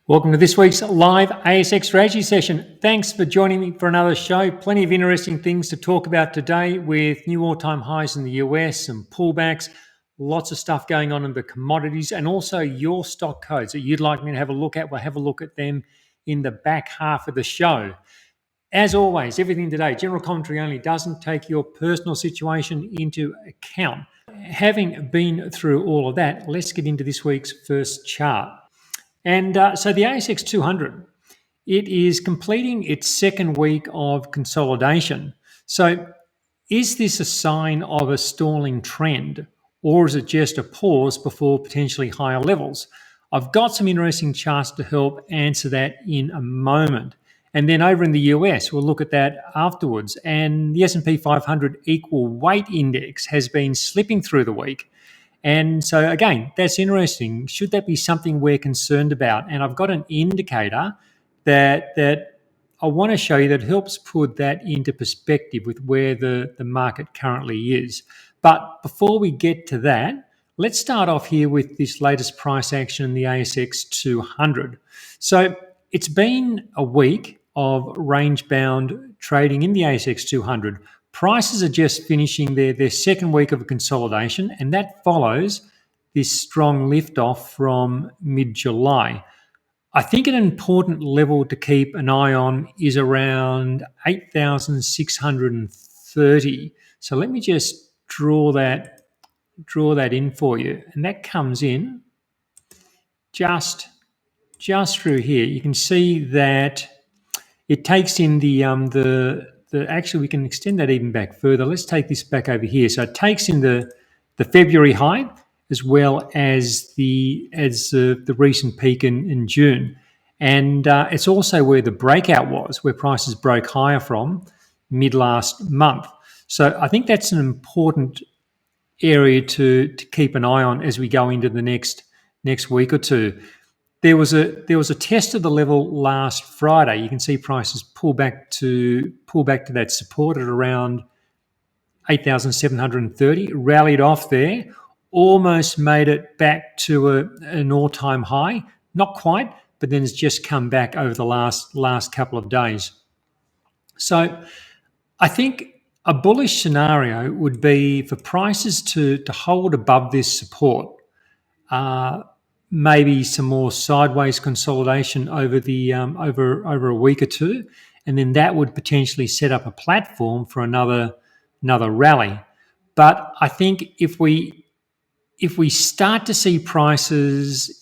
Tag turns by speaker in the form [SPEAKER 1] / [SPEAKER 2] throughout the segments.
[SPEAKER 1] Welcome to this week's live ASX strategy session. Thanks for joining me for another show. Plenty of interesting things to talk about today with new all-time highs in the US and pullbacks, lots of stuff going on in the commodities, and also your stock codes that you'd like me to have a look at. We'll have a look at them in the back half of the show. As always, everything today, general commentary only, doesn't take your personal situation into account. Having been through all of that, let's get into this week's first chart. And so the ASX 200, it is completing its second week of consolidation. So is this a sign of a stalling trend, or is it just a pause before potentially higher levels? I've got some interesting charts to help answer that in a moment. And then over in the US, we'll look at that afterwards. And the S&P 500 equal weight index has been slipping through the week. And so, again, that's interesting. Should that be something we're concerned about? And I've got an indicator that I want to show you that helps put that into perspective with where the market currently is. But before we get to that, let's start off here with this latest price action in the ASX 200. So it's been a week of range-bound trading in the ASX 200. Prices are just finishing their second week of a consolidation, and that follows this strong lift-off from mid-July. I think an important level to keep an eye on is around 8,630. So let me just draw that in for you, and that comes in just through here. You can see that it takes in the actually, we can extend that even back further. Let's take this back over here. So it takes in the February high as well as the recent peak in June. And it's also where the breakout was, where prices broke higher from mid last month. So I think that's an important area to keep an eye on as we go into the next week or two. There was a test of the level last Friday. You can see prices pull back to that support at around 8,730. Rallied off there, almost made it back to an all-time high. Not quite, but then it's just come back over the last couple of days. So I think a bullish scenario would be for prices to hold above this support. Maybe some more sideways consolidation over the over a week or two, and then that would potentially set up a platform for another rally. But I think if we start to see prices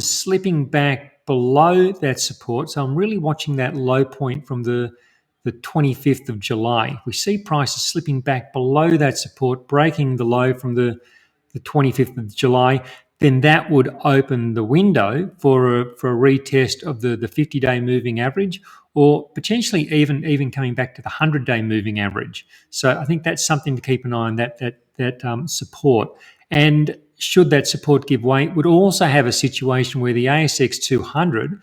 [SPEAKER 1] slipping back below that support, so I'm really watching that low point from the 25th of July. If we see prices slipping back below that support, breaking the low from the 25th of July, then that would open the window for a retest of the 50-day moving average, or potentially even coming back to the 100-day moving average. So I think that's something to keep an eye on, that support. And should that support give way, would also have a situation where the ASX 200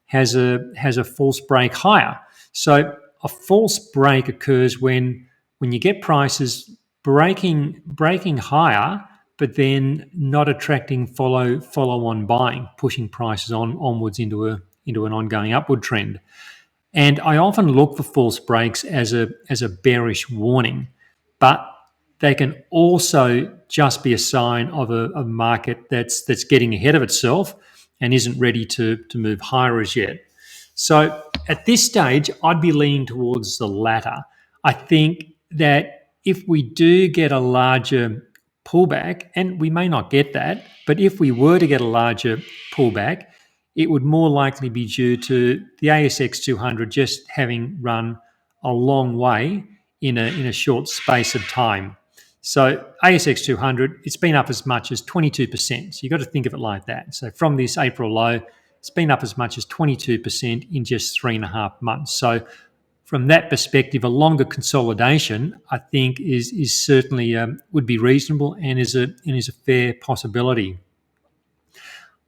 [SPEAKER 1] has a false break higher. So a false break occurs when you get prices breaking higher, but then not attracting follow-on buying, pushing prices onwards into an ongoing upward trend. And I often look for false breaks as a bearish warning, but they can also just be a sign of a market that's getting ahead of itself and isn't ready to move higher as yet. So at this stage, I'd be leaning towards the latter. I think that if we do get a larger pullback, and we may not get that, but if we were to get a larger pullback, it would more likely be due to the ASX 200 just having run a long way in a short space of time. So ASX 200, it's been up as much as 22%. So you've got to think of it like that. So from this April low, it's been up as much as 22% in just 3.5 months. So from that perspective, a longer consolidation, I think, is certainly would be reasonable and is a fair possibility.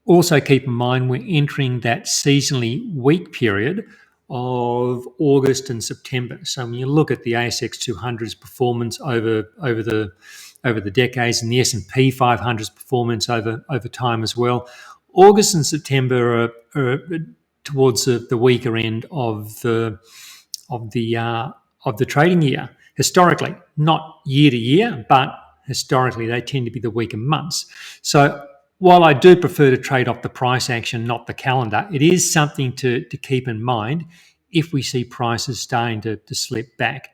[SPEAKER 1] Also, keep in mind we're entering that seasonally weak period of August and September. So when you look at the ASX 200's performance over the decades, and the S&P 500's performance over time as well, August and September are towards the weaker end of the uh, of the trading year. Historically, not year to year, but historically they tend to be the weaker months. So while I do prefer to trade off the price action, not the calendar, it is something to keep in mind if we see prices starting to slip back.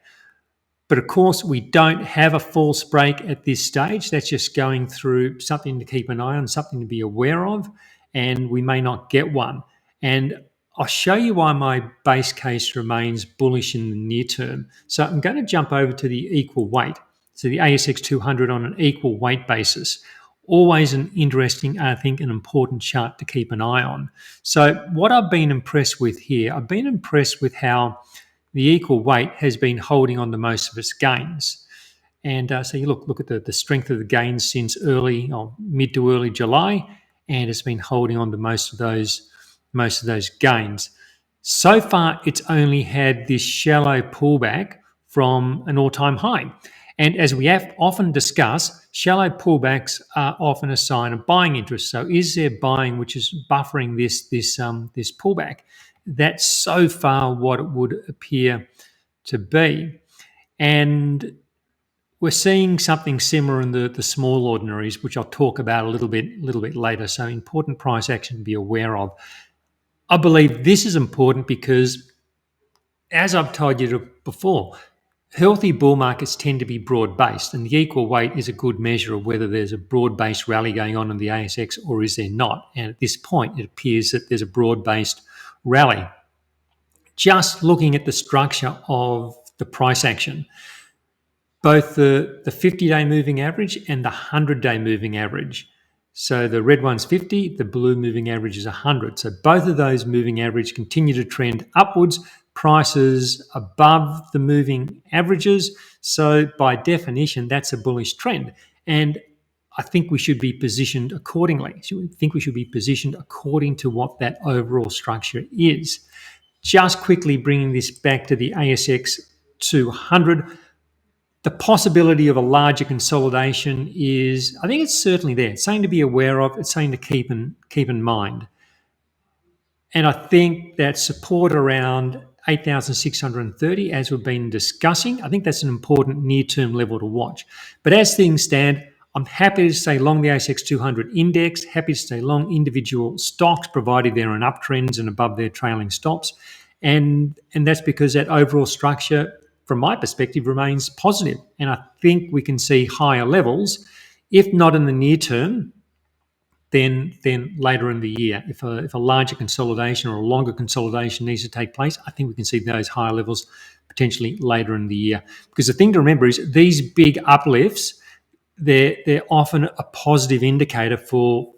[SPEAKER 1] But of course, we don't have a false break at this stage. That's just going through something to keep an eye on, something to be aware of, and we may not get one. And I'll show you why my base case remains bullish in the near term. So I'm going to jump over to the equal weight. So the ASX 200 on an equal weight basis. Always an interesting, I think, an important chart to keep an eye on. So what I've been impressed with here, I've been impressed with how the equal weight has been holding on to most of its gains. And so you look at the strength of the gains since mid to early July, and it's been holding on to most of those gains. So far, it's only had this shallow pullback from an all-time high. And as we have often discussed, shallow pullbacks are often a sign of buying interest. So is there buying which is buffering this pullback? That's so far what it would appear to be. And we're seeing something similar in the small ordinaries, which I'll talk about a little bit later. So important price action to be aware of. I believe this is important because, as I've told you before, healthy bull markets tend to be broad-based, and the equal weight is a good measure of whether there's a broad-based rally going on in the ASX or is there not. And at this point, it appears that there's a broad-based rally. Just looking at the structure of the price action, both the 50-day moving average and the 100-day moving average. So the red one's 50, the blue moving average is 100. So both of those moving average continue to trend upwards, prices above the moving averages. So by definition, that's a bullish trend. And I think we should be positioned accordingly. So I think we should be positioned according to what that overall structure is. Just quickly bringing this back to the ASX 200, the possibility of a larger consolidation is, I think it's certainly there. It's something to be aware of. It's something to keep in mind. And I think that support around 8,630, as we've been discussing, I think that's an important near-term level to watch. But as things stand, I'm happy to stay long the ASX 200 index, happy to stay long individual stocks, provided they're in uptrends and above their trailing stops. And that's because that overall structure, from my perspective, remains positive. And I think we can see higher levels, if not in the near term, then later in the year. If a larger consolidation or a longer consolidation needs to take place, I think we can see those higher levels potentially later in the year. Because the thing to remember is these big uplifts, they're often a positive indicator for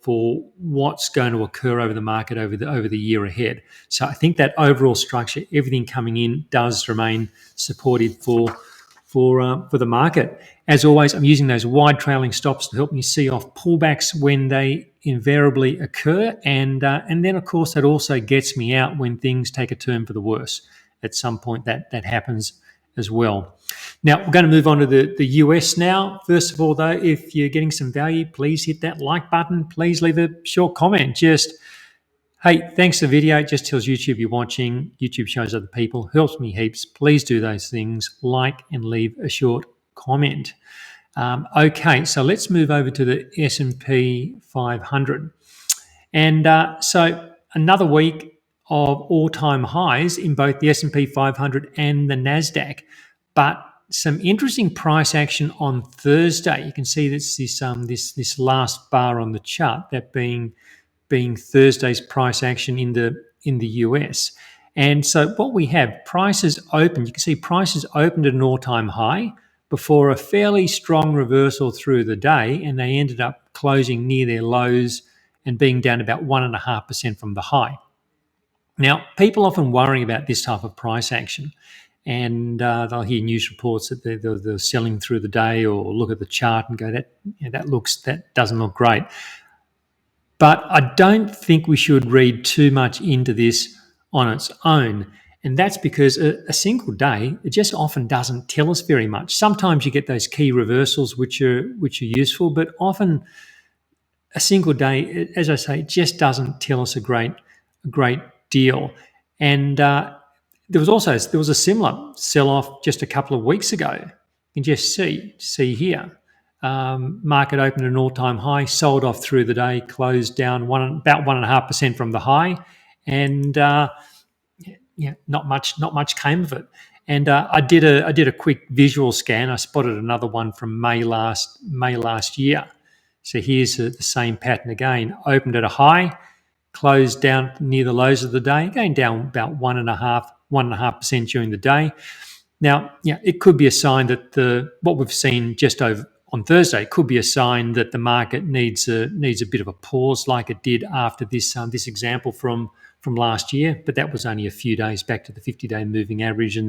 [SPEAKER 1] what's going to occur over the market over the year ahead. So I think that overall structure, everything coming in, does remain supportive for the market. As always, I'm using those wide trailing stops to help me see off pullbacks when they invariably occur, and then of course that also gets me out when things take a turn for the worse. At some point that happens as well. Now, we're going to move on to the US now. First of all, though, if you're getting some value, please hit that like button. Please leave a short comment. Just, hey, thanks for the video. It just tells YouTube you're watching. YouTube shows other people. Helps me heaps. Please do those things. Like and leave a short comment. Okay, so let's move over to the S&P 500. And so another week of all-time highs in both the S&P 500 and the NASDAQ. But some interesting price action on Thursday. You can see this last bar on the chart, that being Thursday's price action in the US. And so what we have, prices opened. You can see prices opened at an all-time high before a fairly strong reversal through the day, and they ended up closing near their lows and being down about 1.5% from the high. Now, people often worry about this type of price action, and they'll hear news reports that they're selling through the day, or look at the chart and go, that doesn't look great. But I don't think we should read too much into this on its own. And that's because a single day, it just often doesn't tell us very much. Sometimes you get those key reversals which are useful, but often a single day, as I say, just doesn't tell us a great deal. And there was a similar sell-off just a couple of weeks ago. You can just see here. Market opened at an all-time high, sold off through the day, closed down about 1.5% from the high, and not much came of it. And I did a quick visual scan. I spotted another one from May last year. So here's the same pattern again. Opened at a high, closed down near the lows of the day, going down about 1.5% during the day. Now, it could be a sign that what we've seen just over on Thursday could be a sign that the market needs a bit of a pause, like it did after this example from last year. But that was only a few days back to the 50-day moving average, and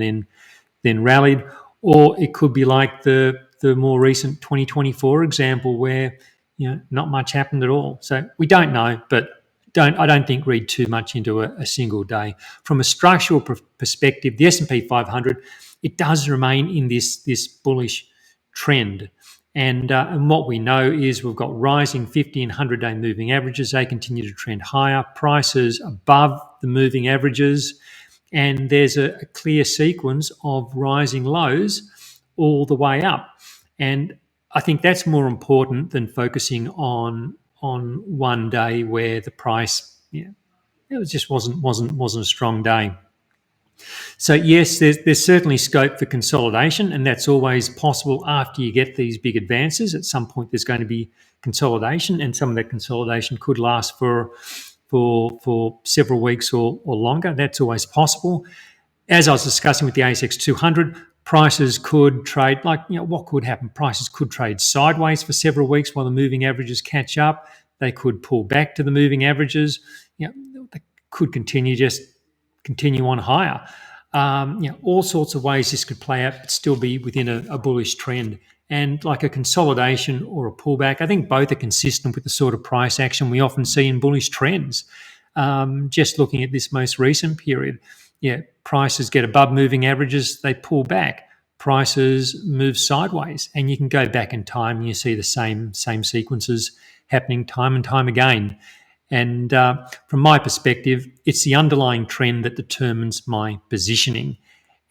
[SPEAKER 1] then rallied. Or it could be like the more recent 2024 example, where not much happened at all. So we don't know, but I don't think read too much into a single day. From a structural perspective, the S&P 500, it does remain in this bullish trend. And what we know is we've got rising 50 and 100-day moving averages. They continue to trend higher. Prices above the moving averages. And there's a clear sequence of rising lows all the way up. And I think that's more important than focusing on one day where the price, it just wasn't a strong day. So yes, there's certainly scope for consolidation, and that's always possible after you get these big advances. At some point, there's going to be consolidation, and some of that consolidation could last for several weeks or longer. That's always possible. As I was discussing with the ASX 200, prices could trade what could happen? Prices could trade sideways for several weeks while the moving averages catch up. They could pull back to the moving averages. They could continue on higher. All sorts of ways this could play out, but still be within a bullish trend. And like a consolidation or a pullback, I think both are consistent with the sort of price action we often see in bullish trends. Just looking at this most recent period, prices get above moving averages, they pull back. Prices move sideways, and you can go back in time and you see the same sequences happening time and time again. And from my perspective, it's the underlying trend that determines my positioning.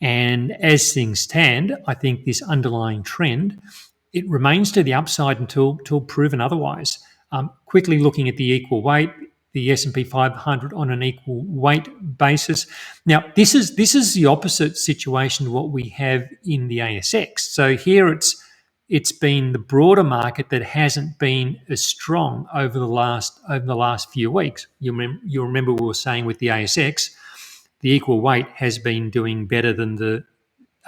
[SPEAKER 1] And as things stand, I think this underlying trend, it remains to the upside until proven otherwise. Quickly looking at the equal weight, the S&P 500 on an equal weight basis. Now, this is the opposite situation to what we have in the ASX. So here it's been the broader market that hasn't been as strong over the last few weeks. You remember we were saying with the ASX, the equal weight has been doing better than the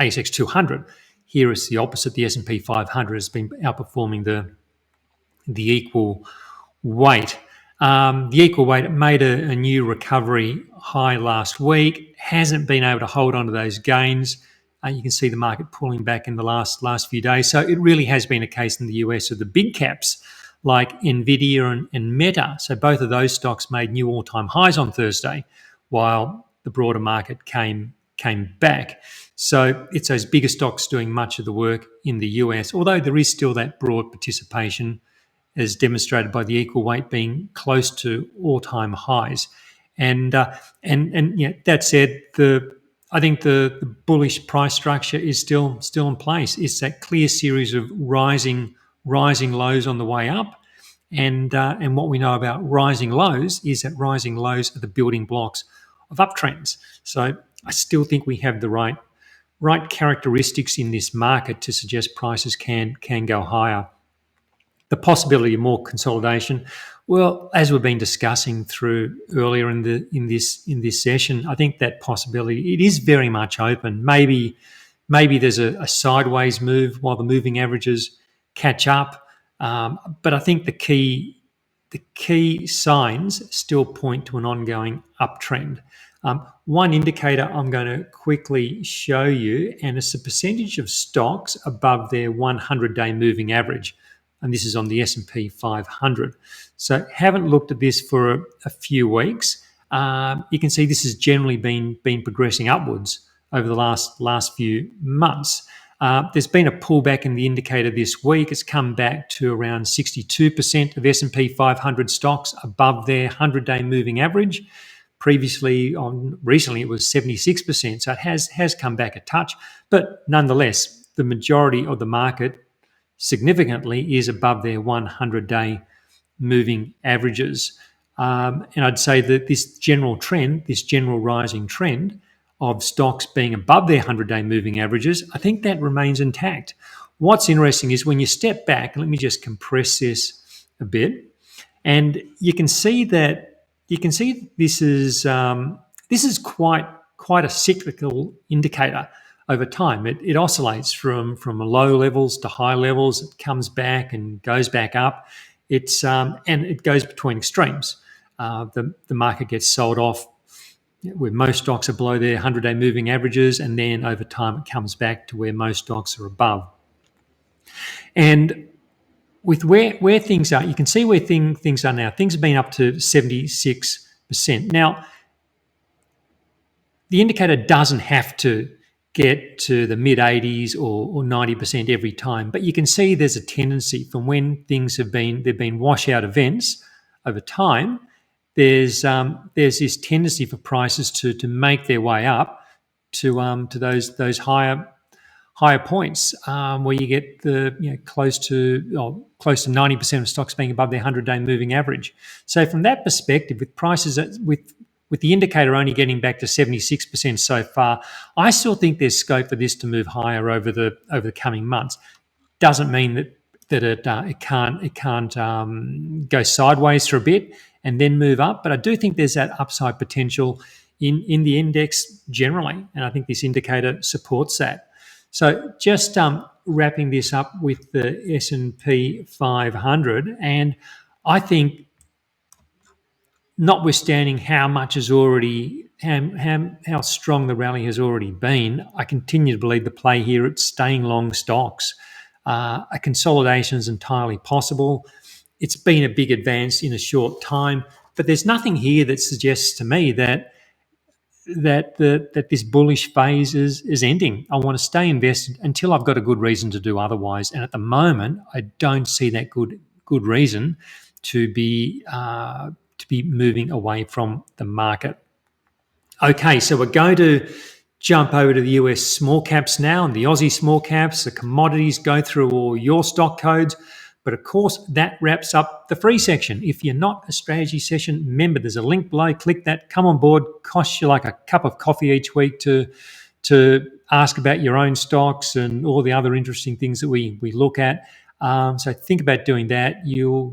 [SPEAKER 1] ASX 200. Here it's the opposite. The S&P 500 has been outperforming the equal weight. The equal weight made a new recovery high last week, hasn't been able to hold on to those gains. You can see the market pulling back in the last few days. So it really has been a case in the US of the big caps like Nvidia and Meta. So both of those stocks made new all-time highs on Thursday, while the broader market came back. So it's those bigger stocks doing much of the work in the US, although there is still that broad participation as demonstrated by the equal weight being close to all-time highs. And that said, I think the bullish price structure is still in place. It's that clear series of rising lows on the way up, and what we know about rising lows is that rising lows are the building blocks of uptrends. So I still think we have the right characteristics in this market to suggest prices can go higher. The possibility of more consolidation, well, as we've been discussing through earlier in this session, I think that possibility, it is very much open. Maybe there's a sideways move while the moving averages catch up, but I think the key signs still point to an ongoing uptrend. One indicator I'm going to quickly show you, and it's the percentage of stocks above their 100-day moving average. And this is on the S&P 500. So haven't looked at this for a few weeks. You can see this has generally been progressing upwards over the last few months. There's been a pullback in the indicator this week. It's come back to around 62% of S&P 500 stocks above their 100-day moving average. Recently it was 76%, so it has come back a touch. But nonetheless, the majority of the market significantly is above their 100-day moving averages. And I'd say that this general rising trend of stocks being above their 100-day moving averages, I think that remains intact. What's interesting is when you step back, let me just compress this a bit, and you can see this is quite a cyclical indicator over time. It oscillates from low levels to high levels. It comes back and goes back up. And it goes between extremes. The market gets sold off where most stocks are below their 100-day moving averages, and then over time it comes back to where most stocks are above. And with where things are, you can see where things are now. Things have been up to 76%. Now, the indicator doesn't have to get to the mid-80s or 90% every time, but you can see there's a tendency from when they've been washout events over time. There's this tendency for prices to make their way up to those higher points where you get close to 90% of stocks being above their 100-day moving average. So from that perspective, with prices with the indicator only getting back to 76% so far, I still think there's scope for this to move higher over the coming months. Doesn't mean that it can't go sideways for a bit and then move up, but I do think there's that upside potential in the index generally, and I think this indicator supports that. So just wrapping this up with the S&P 500, and I think notwithstanding how strong the rally has already been, I continue to believe the play here at staying long stocks. A consolidation is entirely possible. It's been a big advance in a short time, but there's nothing here that suggests to me that this bullish phase is ending. I want to stay invested until I've got a good reason to do otherwise. And at the moment, I don't see that good reason to be moving away from the market. Okay, so we're going to jump over to the US small caps now, and the Aussie small caps, the commodities, go through all your stock codes. But of course, that wraps up the free section. If you're not a strategy session member, there's a link below. Click that, come on board. Costs you like a cup of coffee each week to ask about your own stocks and all the other interesting things that we look at. So think about doing that. You'll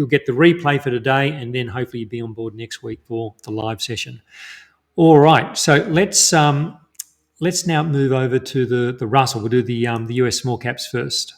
[SPEAKER 1] get the replay for today, and then hopefully you'll be on board next week for the live session. All right, so let's now move over to the Russell. We'll do the US small caps first.